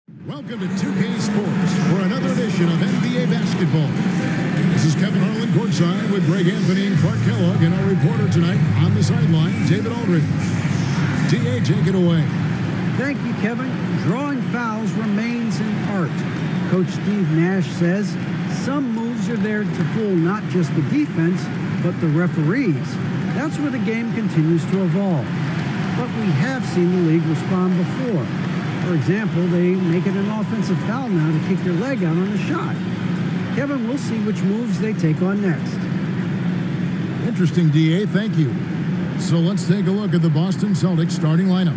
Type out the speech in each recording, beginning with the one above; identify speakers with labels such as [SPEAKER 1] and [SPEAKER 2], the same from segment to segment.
[SPEAKER 1] Welcome to 2K Sports for another edition of NBA basketball. This is Kevin Harlan courtside with Greg Anthony and Clark Kellogg, and our reporter tonight on the sideline, David Aldridge. DA, take it away.
[SPEAKER 2] Thank you, Kevin. Drawing fouls remains an art. Coach Steve Nash says some moves are there to fool not just the defense, but the referees. That's where the game continues to evolve. But we have seen the league respond before. For example, they make it an offensive foul now to kick your leg out on a shot. Kevin, we'll see which moves they take on next.
[SPEAKER 1] Interesting, DA. Thank you. So let's take a look at the Boston Celtics starting lineup.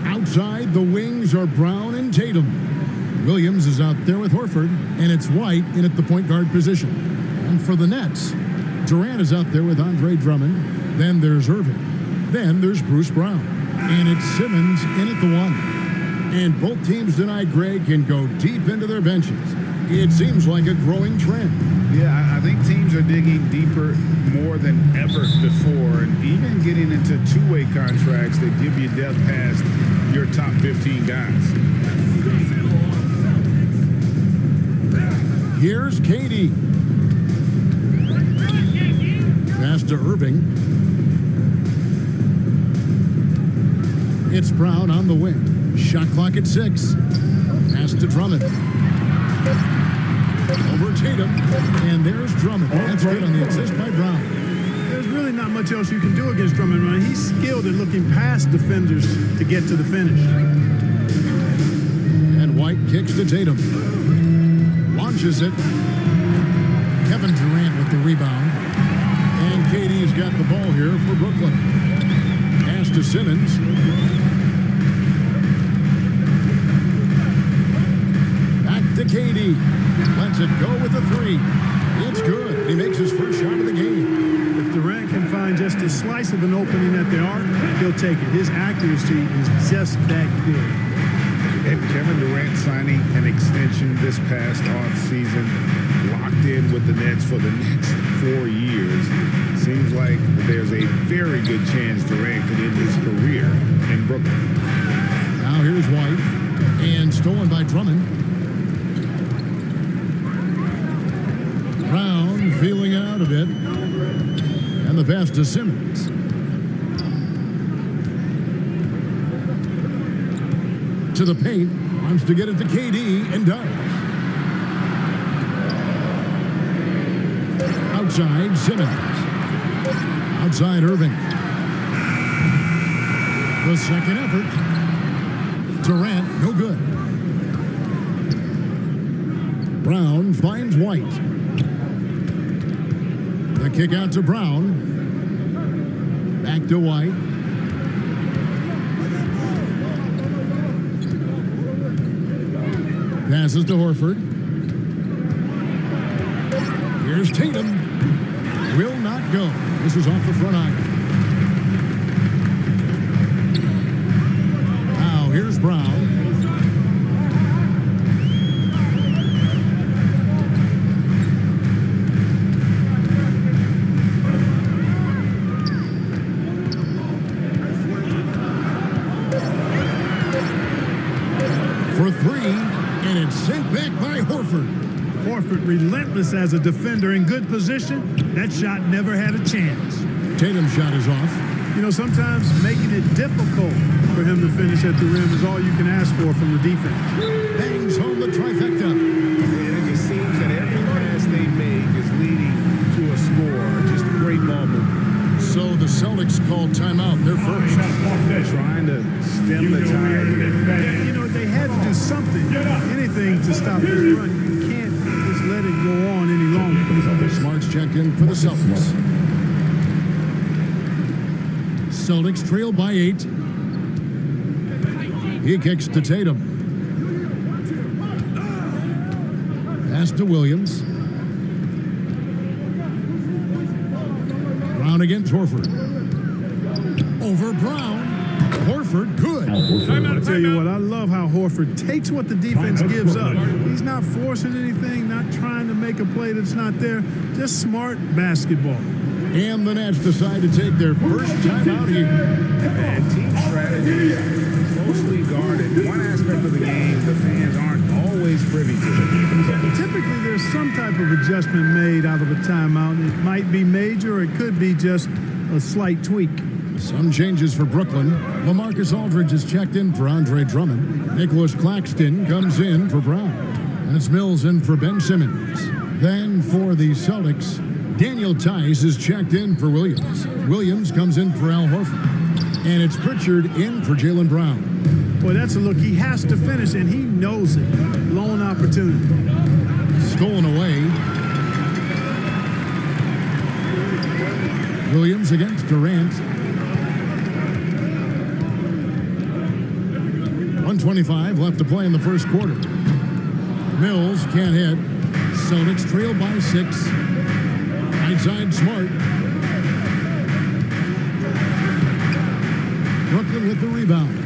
[SPEAKER 1] Outside, the wings are Brown and Tatum. Williams is out there with Horford, and it's White in at the point guard position. And for the Nets, Durant is out there with Andre Drummond. Then there's Irving. Then there's Bruce Brown. And it's Simmons in at the 1. And both teams tonight, Greg, can go deep into their benches. It seems like a growing trend.
[SPEAKER 3] Yeah, I think teams are digging deeper more than ever before, and even getting into two-way contracts that give you depth past your top 15 guys.
[SPEAKER 1] Here's KD. Pass to Irving. It's Brown on the wing. Shot clock at 6. Pass to Drummond. Over Tatum. And there's Drummond. That's good on the assist by Brown.
[SPEAKER 4] There's really not much else you can do against Drummond, man. He's skilled at looking past defenders to get to the finish.
[SPEAKER 1] And White kicks to Tatum. Launches it. Kevin Durant with the rebound. And KD's got the ball here for Brooklyn. Pass to Simmons. To KD. Lets it go with a 3. It's good. He makes his first shot of the game.
[SPEAKER 4] If Durant can find just a slice of an opening at the arc, he'll take it. His accuracy is just that good.
[SPEAKER 3] And Kevin Durant signing an extension this past offseason, locked in with the Nets for the next 4 years. Seems like there's a very good chance Durant could end his career in Brooklyn.
[SPEAKER 1] Now here's White. And stolen by Drummond. Brown feeling out a bit. And the pass to Simmons. To the paint. Wants to get it to KD and does. Outside, Simmons. Outside, Irving. The second effort. Durant, no good. Brown finds White. The kick out to Brown. Back to White. Passes to Horford. Here's Tatum. Will not go. This is off the front iron. Now here's Brown. For 3, and it's sent back by Horford.
[SPEAKER 4] Horford relentless as a defender in good position. That shot never had a chance.
[SPEAKER 1] Tatum's shot is off.
[SPEAKER 4] You know, sometimes making it difficult for him to finish at the rim is all you can ask for from the defense.
[SPEAKER 1] Bangs home the trifecta.
[SPEAKER 3] And it just seems that every pass they make is leading to a score. Just a great ball movement.
[SPEAKER 1] So the Celtics called timeout. They're first.
[SPEAKER 3] Trying to stem the tide here.
[SPEAKER 4] You know, they had to do something, anything to stop this run. You can't just let it go on any longer.
[SPEAKER 1] Smart's checked in for the Celtics. Celtics trail by 8. He kicks to Tatum. Pass to Williams. Brown against Horford. Over Brown. Horford, good.
[SPEAKER 4] I tell you what, I love how Horford takes what the defense gives up. He's not forcing anything, not trying to make a play that's not there. Just smart basketball.
[SPEAKER 1] And the Nets decide to take their first time out here.
[SPEAKER 3] And team strategy closely guarded. One aspect of the game, the fans aren't privy to.
[SPEAKER 4] Typically, there's some type of adjustment made out of a timeout. It might be major, or it could be just a slight tweak.
[SPEAKER 1] Some changes for Brooklyn. LaMarcus Aldridge is checked in for Andre Drummond. Nicholas Claxton comes in for Brown. And it's Mills in for Ben Simmons. Then for the Celtics, Daniel Tice is checked in for Williams. Williams comes in for Al Horford. And it's Pritchard in for Jaylen Brown.
[SPEAKER 4] Boy, that's a look he has to finish, and he knows it. Lone opportunity.
[SPEAKER 1] Stolen away. Williams against Durant. 1:25 left to play in the first quarter. Mills can't hit. Celtics trail by 6. Right side, Smart. Brooklyn with the rebound.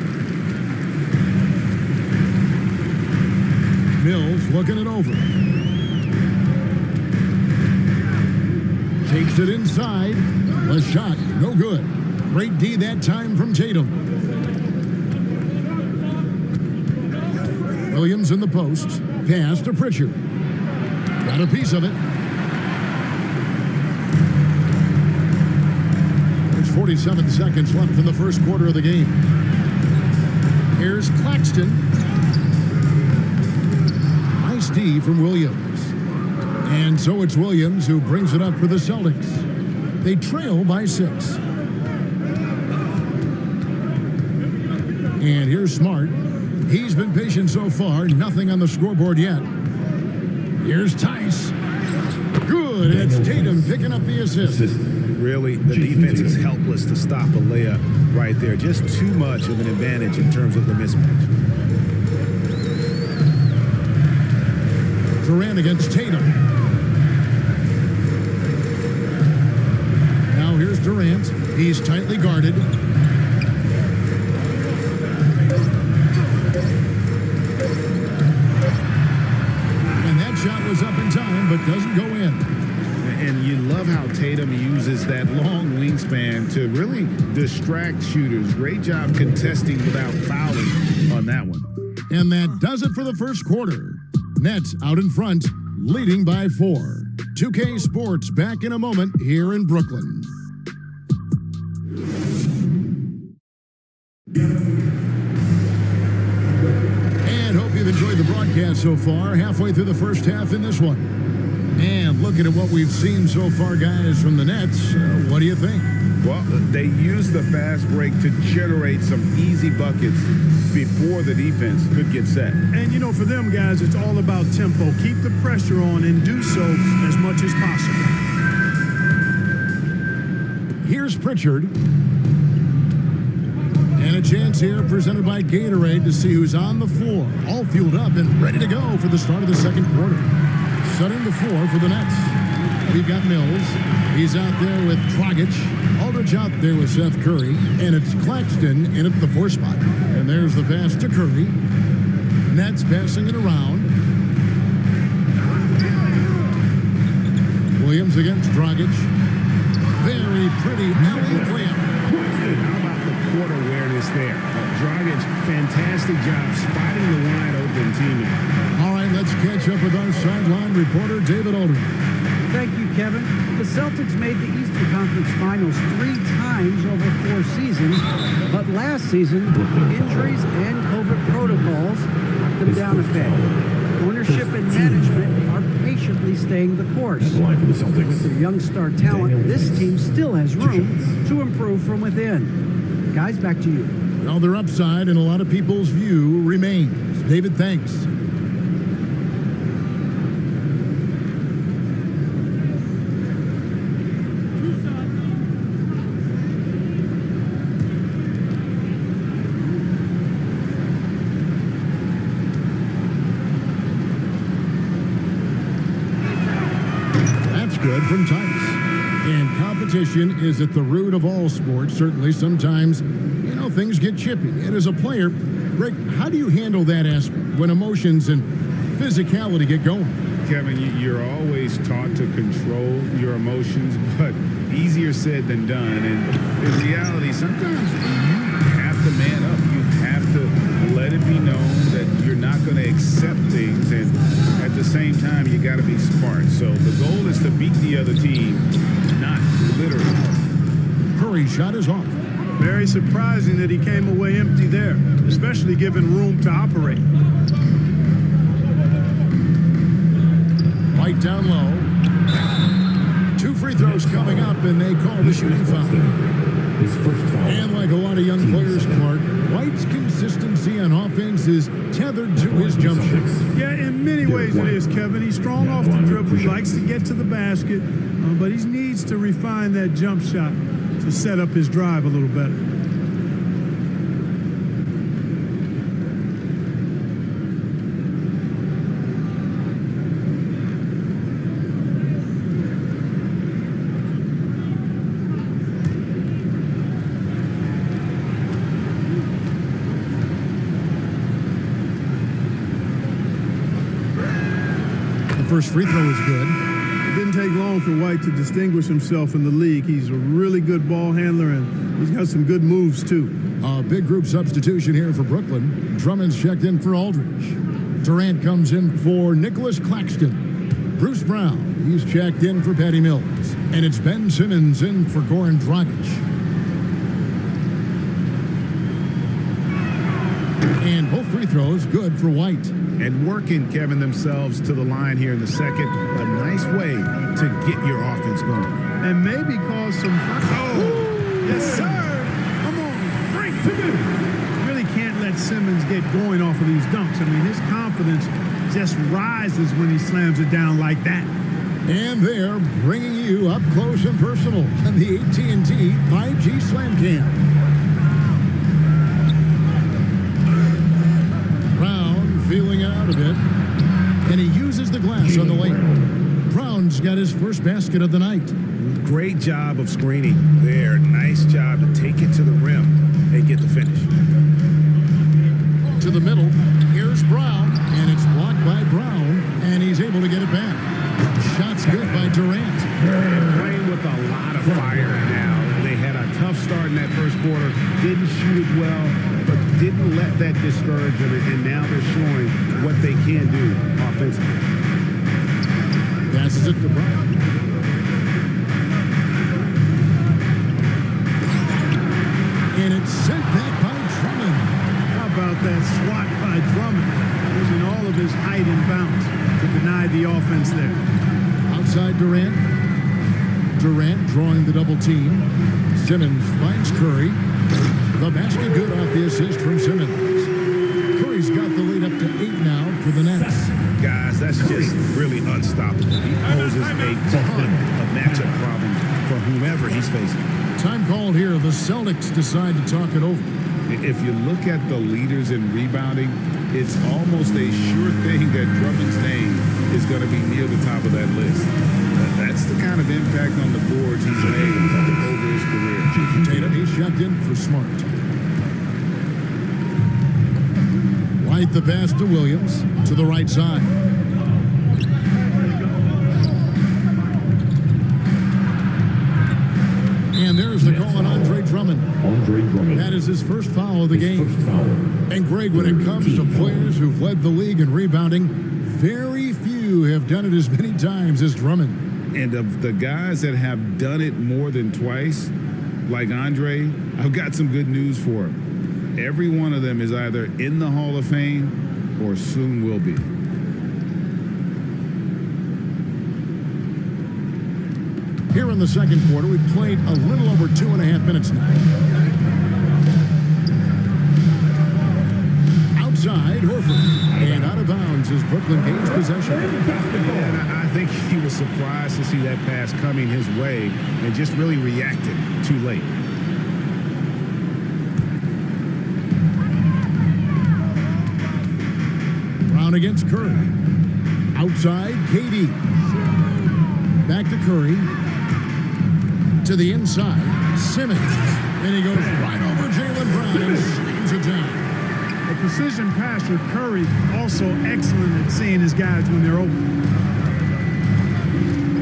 [SPEAKER 1] Mills looking it over. Takes it inside. A shot, no good. Great D that time from Tatum. Williams in the post. Pass to Pritchard. Got a piece of it. There's 47 seconds left in the first quarter of the game. Here's Claxton. Nice D from Williams. And so it's Williams who brings it up for the Celtics. They trail by 6. And here's Smart. He's been patient so far. Nothing on the scoreboard yet. Here's Tice. Good. And it's Tatum picking up the assist.
[SPEAKER 3] Really, the defense is helpless to stop a layup right there. Just too much of an advantage in terms of the mismatch.
[SPEAKER 1] Durant against Tatum. Now here's Durant. He's tightly guarded. And that shot was up in time, but doesn't go in.
[SPEAKER 3] And you love how Tatum uses that long wingspan to really distract shooters. Great job contesting without fouling on that one.
[SPEAKER 1] And that does it for the first quarter. Nets out in front, leading by 4. 2K Sports back in a moment here in Brooklyn. And hope you've enjoyed the broadcast so far. Halfway through the first half in this one. And looking at what we've seen so far, guys, from the Nets, what do you think?
[SPEAKER 3] Well, they used the fast break to generate some easy buckets before the defense could get set.
[SPEAKER 4] And, you know, for them guys, it's all about tempo. Keep the pressure on and do so as much as possible.
[SPEAKER 1] Here's Pritchard. And a chance here presented by Gatorade to see who's on the floor. All fueled up and ready to go for the start of the second quarter. Setting the floor for the Nets. We've got Mills. He's out there with Dragic. Aldridge out there with Seth Curry. And it's Claxton in at the 4 spot. And there's the pass to Curry. Nets passing it around. Williams against Dragic. Very pretty alley layup.
[SPEAKER 3] How about the court awareness there? Dragic, fantastic job spotting the wide open teammate.
[SPEAKER 1] All right, let's catch up with our sideline reporter, David Aldridge.
[SPEAKER 2] Thank you, Kevin. The Celtics made the Eastern Conference Finals 3 times over 4 seasons, but last season, injuries and COVID protocols knocked them down a bit. Ownership and management are patiently staying the course. With their young star talent, this team still has room to improve from within. Guys, back to you.
[SPEAKER 1] Well, their upside in a lot of people's view remains. David, thanks. Good from Tice. And competition is at the root of all sports. Certainly, sometimes, you know, things get chippy. And as a player, Greg, how do you handle that aspect when emotions and physicality get going?
[SPEAKER 3] Kevin, you're always taught to control your emotions, but easier said than done. And in reality, sometimes you have to man up. You have to let it be known that you're not going to accept things, and at the same time, you got to be smart. So the goal is to beat the other team, not literally.
[SPEAKER 1] Curry's shot is off.
[SPEAKER 4] Very surprising that he came away empty there, especially given room to operate.
[SPEAKER 1] White down low. 2 free throws coming up, and they call the shooting foul. And like a lot of young players, Clark, White's consistency on offense is tethered to his jump shot.
[SPEAKER 4] Yeah, in many ways it is, Kevin. He's strong off the dribble. He likes to get to the basket, but he needs to refine that jump shot to set up his drive a little better.
[SPEAKER 1] First free throw is good.
[SPEAKER 4] It didn't take long for White to distinguish himself in the league. He's a really good ball handler, and he's got some good moves, too.
[SPEAKER 1] A big group substitution here for Brooklyn. Drummond's checked in for Aldridge. Durant comes in for Nicholas Claxton. Bruce Brown, he's checked in for Patty Mills. And it's Ben Simmons in for Goran Dragic. And both free throws good for White.
[SPEAKER 3] And working, Kevin, themselves to the line here in the second. A nice way to get your offense going.
[SPEAKER 4] And maybe cause some fun. Oh, yes, sir. Come on, break Simmons. Really can't let Simmons get going off of these dunks. I mean, his confidence just rises when he slams it down like that.
[SPEAKER 1] And they're bringing you up close and personal on the AT&T 5G Slam Cam. Feeling out of it, and he uses the glass on the lane. Brown's got his first basket of the night.
[SPEAKER 3] Great job of screening there. Nice job to take it to the rim and get the finish.
[SPEAKER 1] To the middle, here's Brown, and it's blocked by Brown, and he's able to get it back. Shot's good by Durant.
[SPEAKER 3] Playing with a lot of fire now. They had a tough start in that first quarter, didn't shoot it well, but didn't let that discourage them, and now they're showing what they can do offensively.
[SPEAKER 1] Passes it to Brown. And it's sent back by Drummond.
[SPEAKER 4] How about that swat by Drummond? Using all of his height and bounce to deny the offense there.
[SPEAKER 1] Outside Durant. Durant drawing the double team. Simmons finds Curry. The basket good off the assist from Simmons. Curry's got the lead up to 8 now for the Nets.
[SPEAKER 3] Guys, that's just really unstoppable. He poses a ton of matchup problems for whomever he's facing.
[SPEAKER 1] Time called here. The Celtics decide to talk it over.
[SPEAKER 3] If you look at the leaders in rebounding, it's almost a sure thing that Drummond's name is going to be near the top of that list. That's the kind of impact on the boards he's made over his career.
[SPEAKER 1] Tatum, he's checked in for Smart. White the pass to Williams to the right side. And there's the call on Andre Drummond. That is his first foul of the game. And Greg, when it comes to players who've led the league in rebounding, very few have done it as many times as Drummond.
[SPEAKER 3] And of the guys that have done it more than twice, like Andre, I've got some good news for him. Every one of them is either in the Hall of Fame or soon will be.
[SPEAKER 1] Here in the second quarter, we've played a little over 2.5 minutes now. Outside, Horford. And out of bounds as Brooklyn gains possession.
[SPEAKER 3] And I think he was surprised to see that pass coming his way and just really reacted too late.
[SPEAKER 1] Brown against Curry. Outside, KD. Back to Curry. To the inside, Simmons. And he goes right over Jaylen Brown and slams it down.
[SPEAKER 4] The precision passer, Curry, also excellent at seeing his guys when they're open.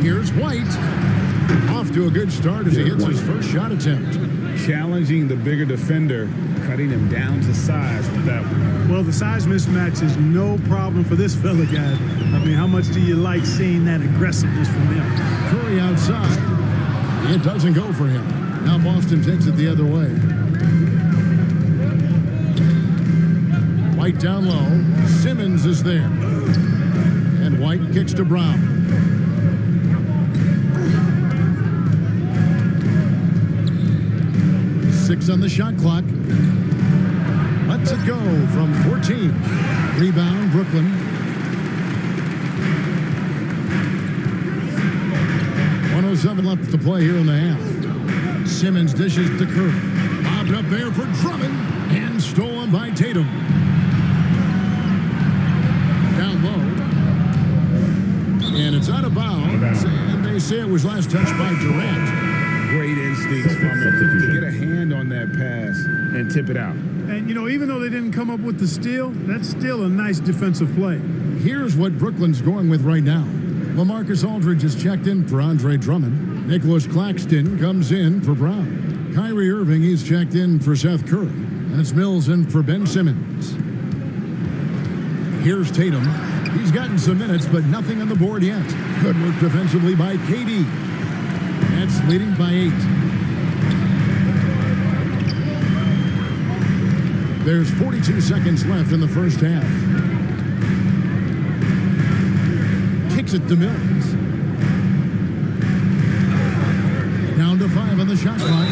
[SPEAKER 1] Here's White. Off to a good start as he hits his first shot attempt.
[SPEAKER 3] Challenging the bigger defender cutting him down to size with that one.
[SPEAKER 4] Well, the size mismatch is no problem for this fella, guys. I mean, how much do you like seeing that aggressiveness from him?
[SPEAKER 1] Curry outside. It doesn't go for him. Now Boston takes it the other way. White down low. Simmons is there. And White kicks to Brown. Six on the shot clock. Lets it go from 14. Rebound, Brooklyn. .107 left to play here in the half. Simmons dishes to Curry. Bobbed up there for Drummond. And stolen by Tatum. Down low. And it's out of bounds. And they say it was last touched by Durant.
[SPEAKER 3] Great instincts from him to get a hand on that pass and tip it out.
[SPEAKER 4] And, you know, even though they didn't come up with the steal, that's still a nice defensive play.
[SPEAKER 1] Here's what Brooklyn's going with right now. LaMarcus Aldridge is checked in for Andre Drummond. Nicholas Claxton comes in for Brown. Kyrie Irving, he's checked in for Seth Curry. And it's Mills in for Ben Simmons. Here's Tatum. He's gotten some minutes, but nothing on the board yet. Good work defensively by KD. That's leading by 8. There's 42 seconds left in the first half. Kicks it to Mills. Down to 5 on the shot clock.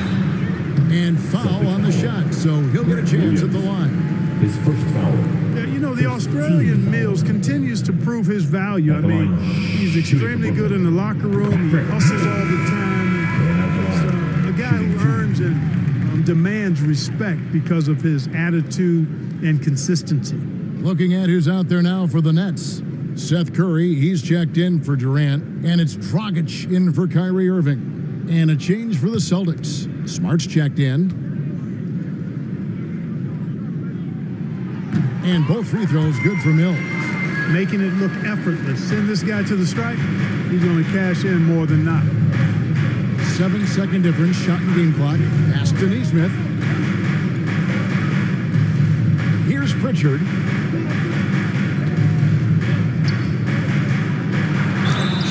[SPEAKER 1] And foul on the shot, so he'll get a chance at the line.
[SPEAKER 5] His first foul.
[SPEAKER 4] Yeah, you know, the Australian Mills continues to prove his value. I mean, he's extremely good in the locker room. He hustles all the time. And a guy who earns and demands respect because of his attitude and consistency.
[SPEAKER 1] Looking at who's out there now for the Nets. Seth Curry, he's checked in for Durant. And it's Dragic in for Kyrie Irving. And a change for the Celtics. Smart's checked in. And both free throws good for Mills.
[SPEAKER 4] Making it look effortless. Send this guy to the stripe, he's going to cash in more than not.
[SPEAKER 1] 7-second difference, shot and game clock. Pass to Neesmith. Here's Pritchard.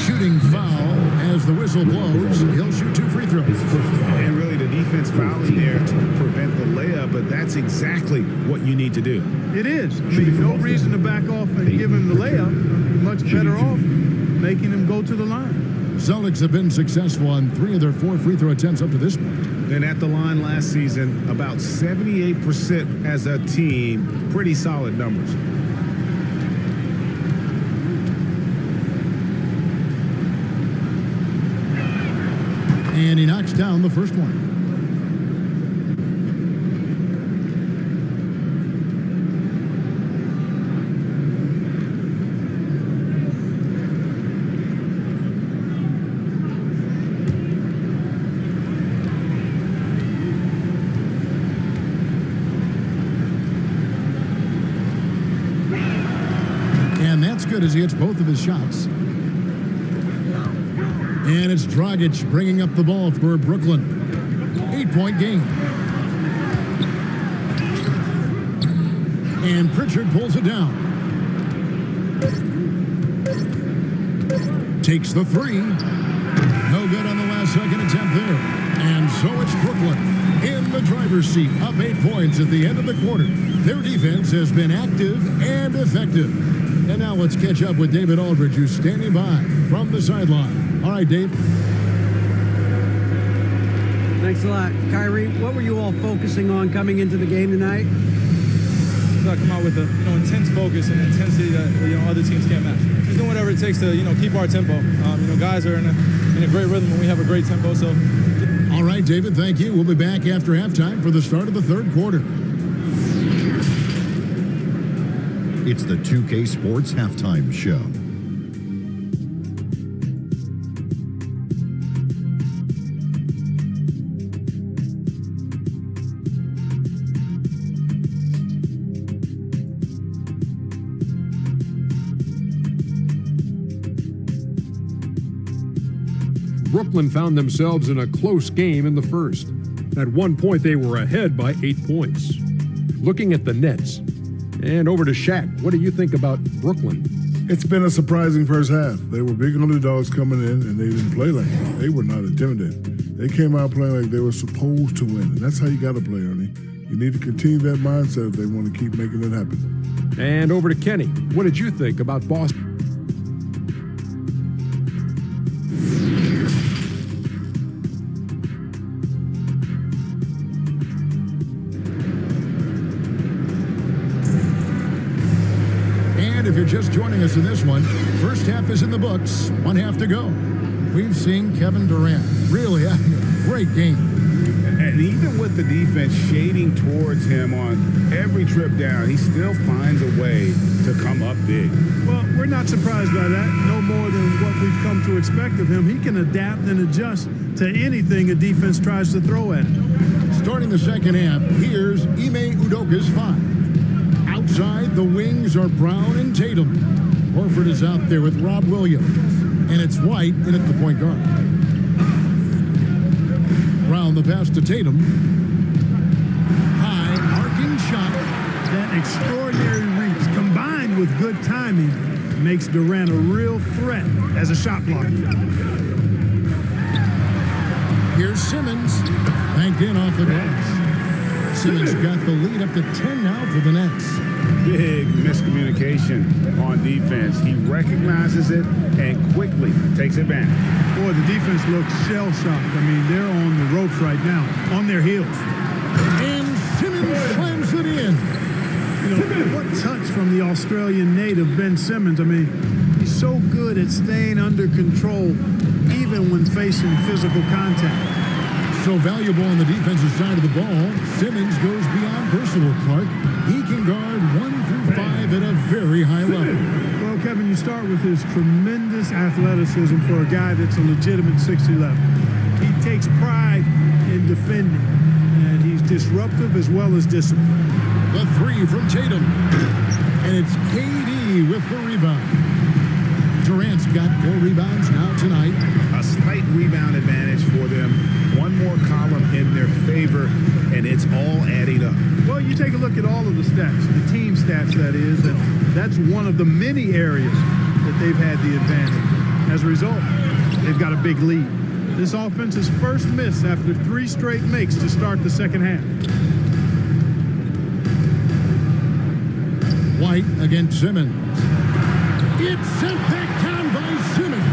[SPEAKER 1] Shooting foul as the whistle blows. He'll shoot 2 free throws.
[SPEAKER 3] And really the defense fouling there to prevent the layup, but that's exactly what you need to do.
[SPEAKER 4] It is. I mean, no reason to back off and give him the layup. Much better off making him go to the line.
[SPEAKER 1] Celtics have been successful on 3 of their 4 free throw attempts up to this point.
[SPEAKER 3] And at the line last season, about 78% as a team. Pretty solid numbers.
[SPEAKER 1] And he knocks down the first one. And that's good as he hits both of his shots. And it's Dragic bringing up the ball for Brooklyn. 8-point game. And Pritchard pulls it down. Takes the 3. No good on the last second attempt there. And so it's Brooklyn in the driver's seat, up 8 points at the end of the quarter. Their defense has been active and effective. And now let's catch up with David Aldridge, who's standing by from the sideline. All right, Dave.
[SPEAKER 2] Thanks a lot. Kyrie, what were you all focusing on coming into the game tonight?
[SPEAKER 6] I come out with a intense focus and intensity that other teams can't match. Just doing whatever it takes to keep our tempo. Guys are in a great rhythm and we have a great tempo. So.
[SPEAKER 1] All right, David. Thank you. We'll be back after halftime for the start of the third quarter.
[SPEAKER 7] It's the 2K Sports Halftime Show.
[SPEAKER 8] Brooklyn found themselves in a close game in the first. At one point, they were ahead by 8 points. looking at the Nets. And over to Shaq. What do you think about Brooklyn?
[SPEAKER 5] It's been a surprising first half. They were big underdogs coming in, and they didn't play like that. They were not intimidated. They came out playing like they were supposed to win, and that's how you got to play, Ernie. You need to continue that mindset if they want to keep making it happen.
[SPEAKER 8] And over to Kenny. What did you think about Boston?
[SPEAKER 1] If you're just joining us in this one, first half is in the books, one half to go. We've seen Kevin Durant really having a great game.
[SPEAKER 3] And even with the defense shading towards him on every trip down, he still finds a way to come up big.
[SPEAKER 4] Well, we're not surprised by that. No more than what we've come to expect of him. He can adapt and adjust to anything a defense tries to throw at him.
[SPEAKER 1] Starting the second half, here's Ime Udoka's 5. Outside, the wings are Brown and Tatum. Horford is out there with Rob Williams. And it's White in at the point guard. Brown the pass to Tatum. High, arcing shot.
[SPEAKER 4] That extraordinary reach, combined with good timing, makes Durant a real threat as a shot blocker.
[SPEAKER 1] Here's Simmons. Banked in off the glass. Simmons got the lead up to 10 now for the Nets.
[SPEAKER 3] Big miscommunication on defense. He recognizes it and quickly takes it back.
[SPEAKER 4] Boy, the defense looks shell-shocked. I mean, they're on the ropes right now, on their heels.
[SPEAKER 1] And Simmons slams it in.
[SPEAKER 4] You know, what touch from the Australian native, Ben Simmons. I mean, he's so good at staying under control, even when facing physical contact.
[SPEAKER 1] So valuable on the defensive side of the ball, Simmons goes beyond personal, Clark. He can guard 1 through 5 at a very high level.
[SPEAKER 4] Well, Kevin, you start with his tremendous athleticism for a guy that's a legitimate 6'11". He takes pride in defending, and he's disruptive as well as disciplined.
[SPEAKER 1] The 3 from Tatum. And it's KD with the rebound. Durant's got 4 rebounds now tonight.
[SPEAKER 3] A slight rebound advantage for them. One more column in their favor, and it's all adding up.
[SPEAKER 4] Well, you take a look at all of the stats, the team stats, that is, and that's one of the many areas that they've had the advantage. As a result, they've got a big lead. This offense's first miss after 3 straight makes to start the second half.
[SPEAKER 1] White against Simmons. It's sent back down by Simmons.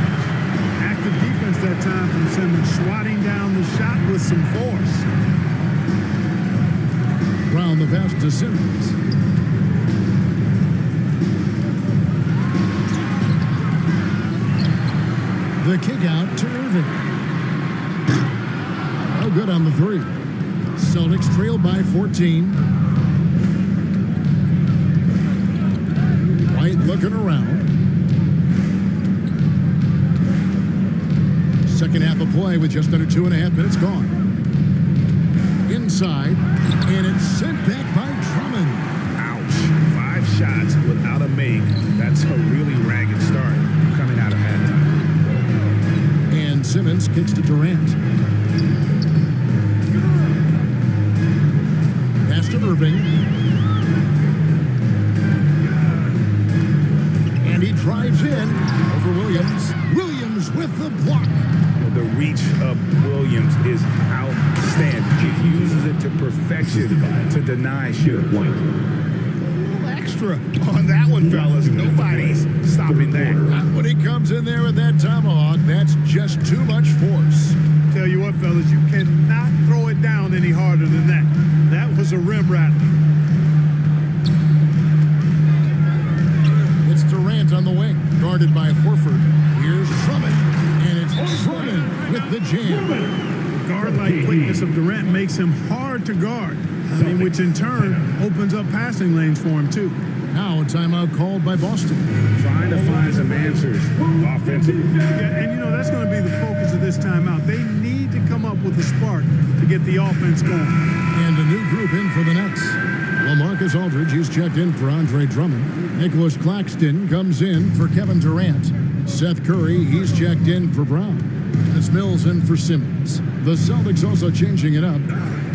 [SPEAKER 4] Active defense that time from Simmons, swatting down the shot with some force.
[SPEAKER 1] Brown the pass to Simmons. The kick out to Irving. Oh, good on the 3. Celtics trail by 14. White looking around. Second half of play with just under 2.5 minutes gone. Inside, and it's sent back by Drummond.
[SPEAKER 3] Ouch. 5 shots without a make. That's a really ragged start coming out of halftime.
[SPEAKER 1] And Simmons kicks to Durant. Pass to Irving. And he drives in over Williams. Williams with the block.
[SPEAKER 3] The reach of Williams is outstanding. He uses it to perfection to deny shoot. A little extra on that one, fellas. Nobody's stopping that.
[SPEAKER 1] Not when he comes in there with that tomahawk. That's just too much force.
[SPEAKER 4] Tell you what, fellas, you cannot throw it down any harder than that. That was a rim rattler.
[SPEAKER 1] It's Durant on the wing, guarded by Horford. Here's Drummond, and it's Drummond with the jam.
[SPEAKER 4] The guard-like quickness of Durant makes him hard to guard, which in turn opens up passing lanes for him, too.
[SPEAKER 1] Now a timeout called by Boston.
[SPEAKER 3] Trying to find some answers offensively.
[SPEAKER 4] Yeah, and that's going to be the focus of this timeout. They need to come up with a spark to get the offense going.
[SPEAKER 1] And a new group in for the Nets. LaMarcus Aldridge, he's checked in for Andre Drummond. Nicholas Claxton comes in for Kevin Durant. Seth Curry, he's checked in for Brown. Dennis Mills in for Simmons. The Celtics also changing it up.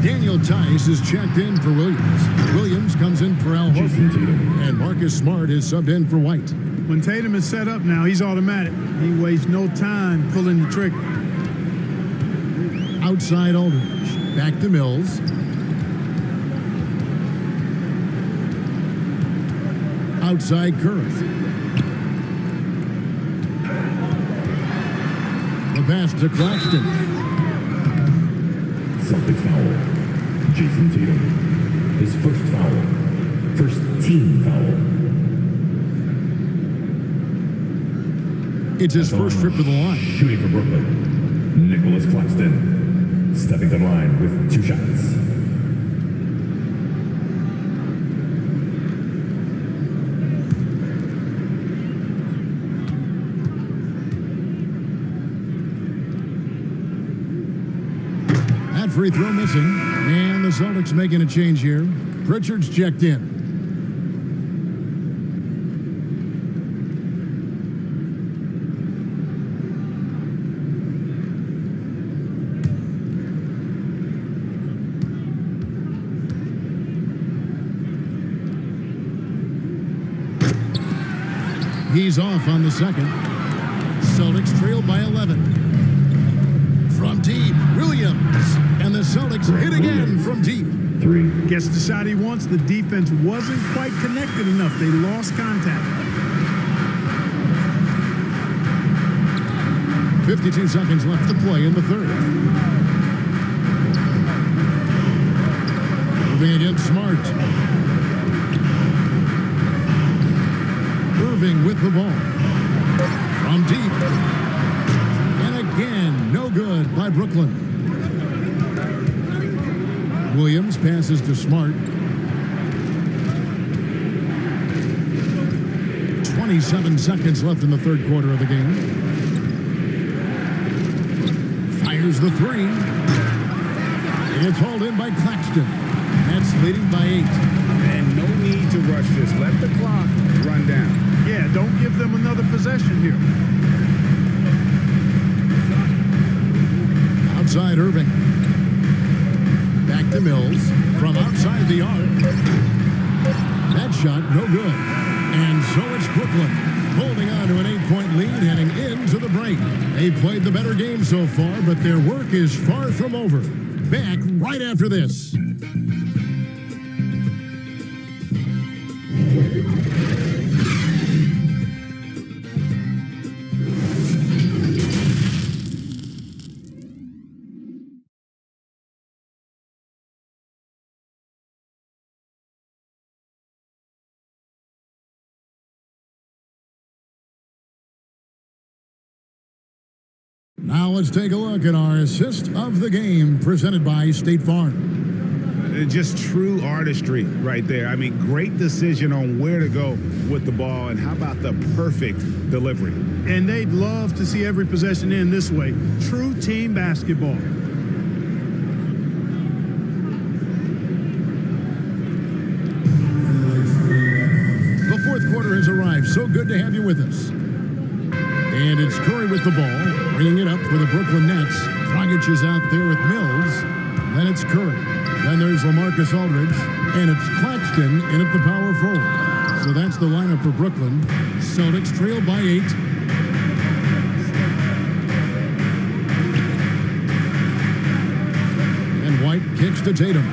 [SPEAKER 1] Daniel Tice is checked in for Williams. Williams comes in for Al Horford. And Marcus Smart is subbed in for White.
[SPEAKER 4] When Tatum is set up now, he's automatic. He wastes no time pulling the trigger.
[SPEAKER 1] Outside Aldridge. Back to Mills. Outside Curry. The pass to Claxton.
[SPEAKER 9] Celtics foul. Jason Tatum. His first foul. First team foul.
[SPEAKER 1] It's his first trip to the line.
[SPEAKER 9] Shooting for Brooklyn. Nicholas Claxton. Stepping to the line with 2 shots.
[SPEAKER 1] Free throw missing, and the Celtics making a change here. Pritchard's checked in. He's off on the second. Celtics trail by 11. From deep, Williams. And the Celtics hit again from deep.
[SPEAKER 9] 3.
[SPEAKER 4] Gets the shot he wants. The defense wasn't quite connected enough. They lost contact.
[SPEAKER 1] 52 seconds left to play in the third. Moving against Smart. Irving with the ball. From deep. And again, no good by Brooklyn. Williams passes to Smart. 27 seconds left in the third quarter of the game. Fires the 3. And it's hauled in by Claxton. That's leading by 8.
[SPEAKER 3] And no need to rush this. Let the clock run down.
[SPEAKER 4] Yeah, don't give them another possession here.
[SPEAKER 1] Outside Irving. Back to Mills from outside the arc. That shot, no good. And so it's Brooklyn holding on to an 8-point lead heading into the break. They played the better game so far, but their work is far from over. Back right after this. Now let's take a look at our assist of the game presented by State Farm.
[SPEAKER 3] Just true artistry right there. I mean, great decision on where to go with the ball, and how about the perfect delivery?
[SPEAKER 4] And they'd love to see every possession end this way. True team basketball.
[SPEAKER 1] The fourth quarter has arrived. So good to have you with us. And it's Curry with the ball, bringing it up for the Brooklyn Nets. Dragic is out there with Mills. Then it's Curry. Then there's LaMarcus Aldridge. And it's Claxton in at the power forward. So that's the lineup for Brooklyn. Celtics trail by 8. And White kicks to Tatum.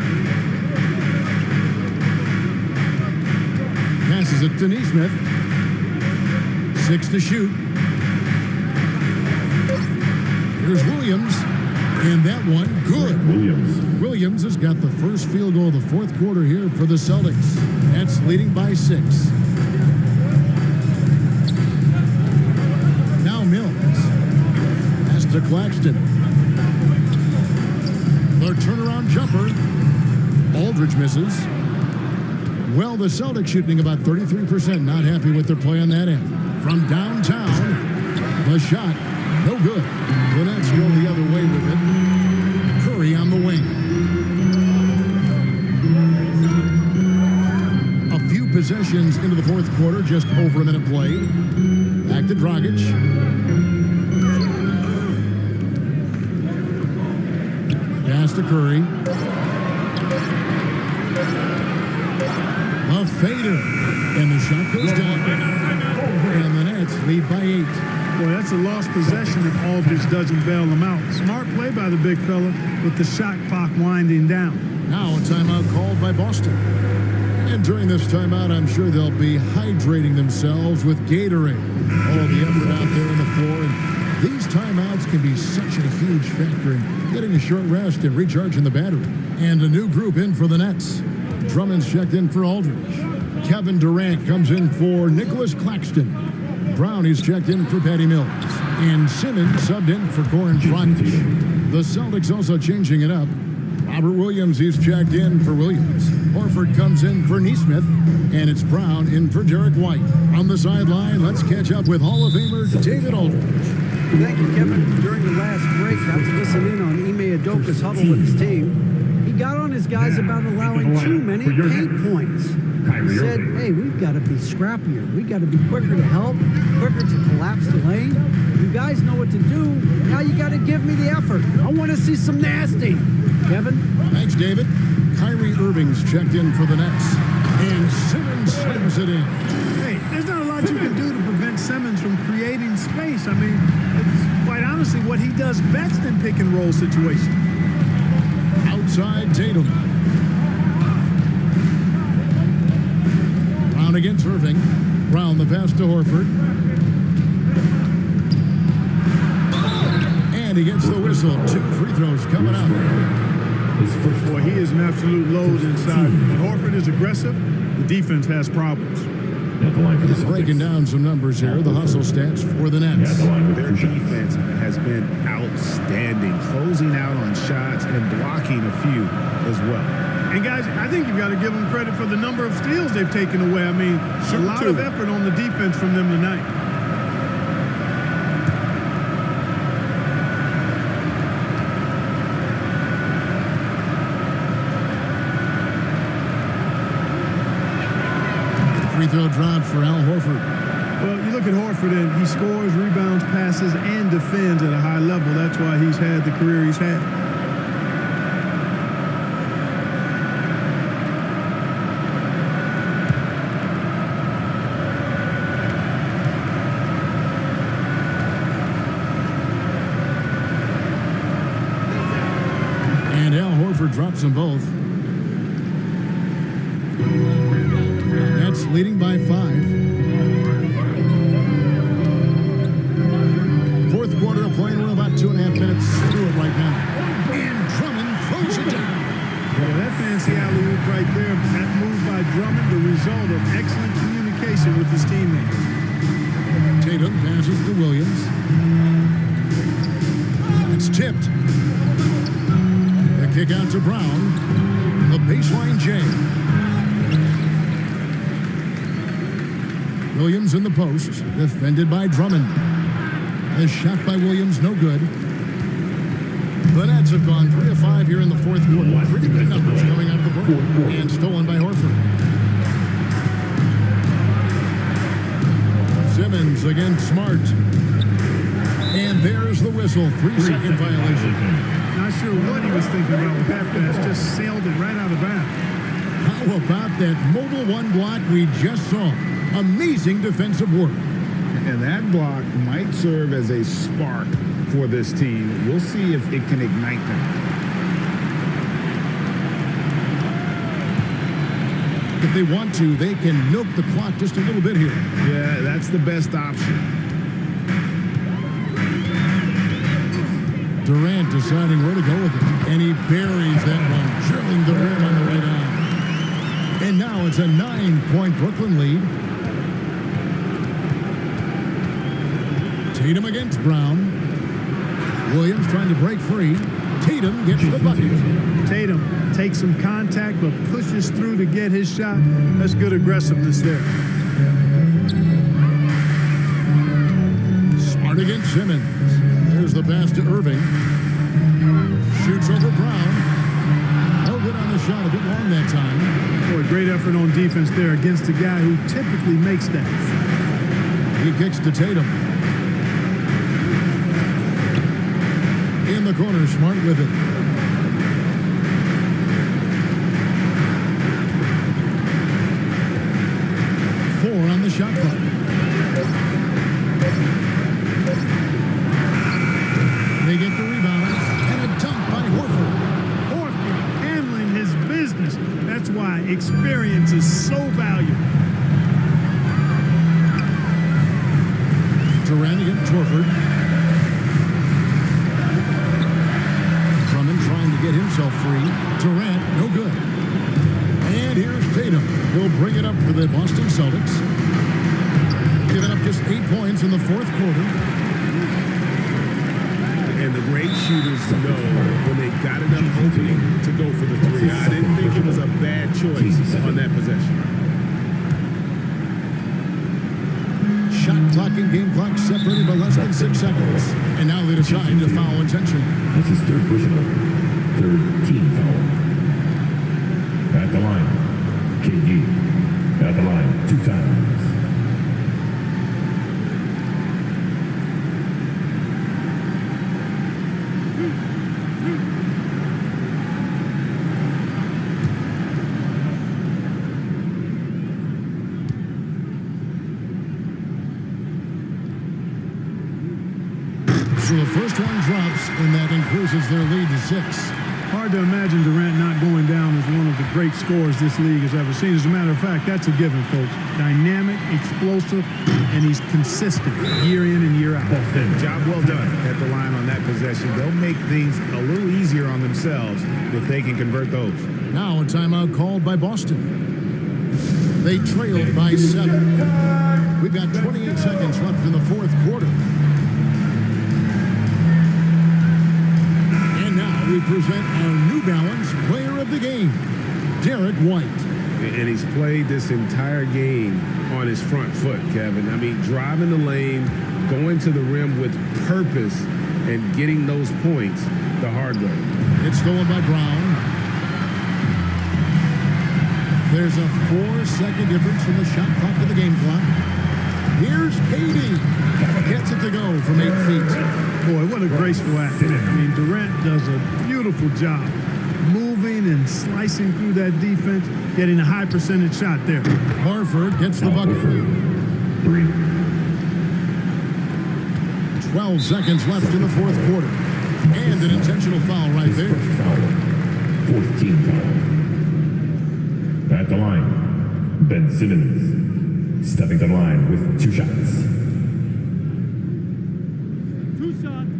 [SPEAKER 1] Passes it to Nesmith. 6 to shoot. Here's Williams, and that one, good. Williams has got the first field goal of the fourth quarter here for the Celtics. That's leading by 6. Now Mills. Pass to Claxton. The turnaround jumper. Aldridge misses. Well, the Celtics shooting about 33%. Not happy with their play on that end. From downtown, the shot. No good. The Nets go the other way with it. Curry on the wing. A few possessions into the fourth quarter, just over a minute played. Back to Dragic. Pass to Curry. A fader. And the shot goes down. And the Nets lead by 8.
[SPEAKER 4] Boy, that's a lost possession if Aldridge doesn't bail them out. Smart play by the big fella with the shot clock winding down.
[SPEAKER 1] Now a timeout called by Boston. And during this timeout, I'm sure they'll be hydrating themselves with Gatorade. All the effort out there on the floor. And these timeouts can be such a huge factor in getting a short rest and recharging the battery. And a new group in for the Nets. Drummond's checked in for Aldridge. Kevin Durant comes in for Nicholas Claxton. Brown is checked in for Patty Mills. And Simmons subbed in for Goran Dragic. The Celtics also changing it up. Robert Williams is checked in for Williams. Horford comes in for Nesmith. And it's Brown in for Derek White. On the sideline, let's catch up with Hall of Famer David Aldridge.
[SPEAKER 2] Thank you, Kevin. During the last break, I was listening in on Ime Udoka's huddle with his team. He got on his guys about allowing too many paint points. He said, hey, we've got to be scrappier. We've got to be quicker to help, quicker to collapse the lane. You guys know what to do. Now you got to give me the effort. I want to see some nasty. Kevin?
[SPEAKER 1] Thanks, David. Kyrie Irving's checked in for the Nets. And Simmons slams it in.
[SPEAKER 4] Hey, there's not a lot you can do to prevent Simmons from creating space. I mean, it's quite honestly what he does best in pick and roll situations.
[SPEAKER 1] Outside Tatum. Brown against Irving. Brown the pass to Horford. And he gets the whistle. 2 free throws coming up.
[SPEAKER 4] Boy, he is an absolute load inside. When Horford is aggressive, the defense has problems.
[SPEAKER 1] Breaking down some numbers here. The hustle stats for the Nets.
[SPEAKER 3] Their defense has been outstanding, closing out on shots and blocking a few as well.
[SPEAKER 4] And guys, I think you've got to give them credit for the number of steals they've taken away. I mean, a lot of effort on the defense from them tonight.
[SPEAKER 1] Free throw drop for Al Horford.
[SPEAKER 4] Well, you look at Horford and he scores, rebounds, passes, and defends at a high level. That's why he's had the career he's had.
[SPEAKER 1] And Al Horford drops them both. Nets leading by 5. Fourth quarter of play. We're about 2.5 minutes through it right now. And Drummond throws it down.
[SPEAKER 4] Well, that fancy alley-oop right there, that move by Drummond, the result of excellent communication with his teammates.
[SPEAKER 1] Tatum passes to Williams. It's tipped. The kick out to Brown. The baseline J. Williams in the post, defended by Drummond. A shot by Williams, no good. The Nets have gone 3 of 5 here in the fourth quarter. Pretty good numbers coming out of the break. And stolen by Horford. Simmons against Smart. And there's the whistle. 3-second violation.
[SPEAKER 4] Not sure what he was thinking about with that pass. Just sailed it right out of bounds.
[SPEAKER 1] How about that mobile one block we just saw? Amazing defensive work.
[SPEAKER 3] And that block might serve as a spark for this team. We'll see if it can ignite them.
[SPEAKER 1] If they want to, they can milk the clock just a little bit here.
[SPEAKER 3] Yeah, that's the best option.
[SPEAKER 1] Durant deciding where to go with it. And he buries that one, drilling the rim on the way down. And now it's a 9-point Brooklyn lead. Tatum against Brown. Williams trying to break free. Tatum gets the bucket.
[SPEAKER 4] Tatum takes some contact but pushes through to get his shot. That's good aggressiveness there.
[SPEAKER 1] Smart against Simmons. There's the pass to Irving. Shoots over Brown. No good on the shot, a bit long that time.
[SPEAKER 4] Boy, great effort on defense there against a guy who typically makes that.
[SPEAKER 1] He kicks to Tatum. In the corner, Smart with it. shot clock. They get the rebound, and a dunk by Horford.
[SPEAKER 4] Horford handling his business. That's why experience is so valuable.
[SPEAKER 1] Durant against Horford. Drummond trying to get himself free. Durant, no good. And here's Tatum. He'll bring it up for the Boston Celtics. Giving up just 8 points in the fourth quarter.
[SPEAKER 3] And the great shooters know when they got enough opening to go for the three. I didn't think it was a bad choice on that possession.
[SPEAKER 1] Shot clock and game clock separated by less than 6 seconds. And now they decide to foul intentionally.
[SPEAKER 9] That's his third personal. Third team foul. At the line, KD. At the line, 2 times.
[SPEAKER 1] So the first one drops, and that increases their lead to 6.
[SPEAKER 4] Hard to imagine Durant not going down as one of the great scorers this league has ever seen. As a matter of fact, that's a given, folks. Dynamic, explosive, and he's consistent year in and year out.
[SPEAKER 3] Job well done at the line on that possession. They'll make things a little easier on themselves if they can convert those.
[SPEAKER 1] Now a timeout called by Boston. They trailed by 7. We've got 28 seconds left in the fourth quarter. And now we present our New Balance Player of the Game, Derek White.
[SPEAKER 3] And he's played this entire game on his front foot, Kevin. I mean, driving the lane, going to the rim with purpose, and getting those points the hard way.
[SPEAKER 1] It's stolen by Brown. There's a 4-second difference from the shot clock to the game clock. Here's KD. Gets it to go from 8 feet.
[SPEAKER 4] Boy, what a graceful athlete. I mean, Durant does a beautiful job moving and slicing through that defense, getting a high percentage shot there.
[SPEAKER 1] Horford gets the bucket. 12 seconds left in the fourth quarter. And an intentional foul right there.
[SPEAKER 9] Fourth team foul. At the line, Ben Simmons. Stepping to the line with 2 shots.
[SPEAKER 4] 2 shots.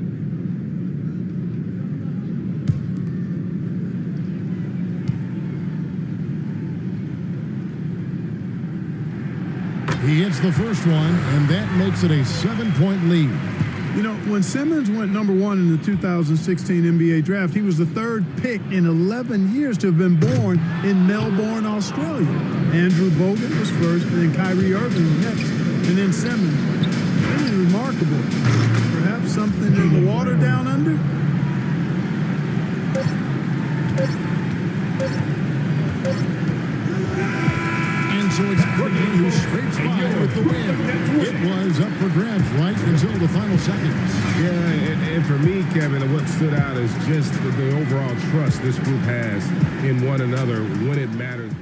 [SPEAKER 1] He hits the first one, and that makes it a 7-point lead.
[SPEAKER 4] You know, when Simmons went number 1 in the 2016 NBA draft, he was the 3rd pick in 11 years to have been born in Melbourne, Australia. Andrew Bogut was first, and then Kyrie Irving was next, and then Simmons. Really remarkable. Perhaps something in the water down under?
[SPEAKER 1] And so it's Brooklyn who scrapes by with the win. It was up for grabs right until the final seconds.
[SPEAKER 3] Yeah, and for me, Kevin, what stood out is just the overall trust this group has in one another when it matters.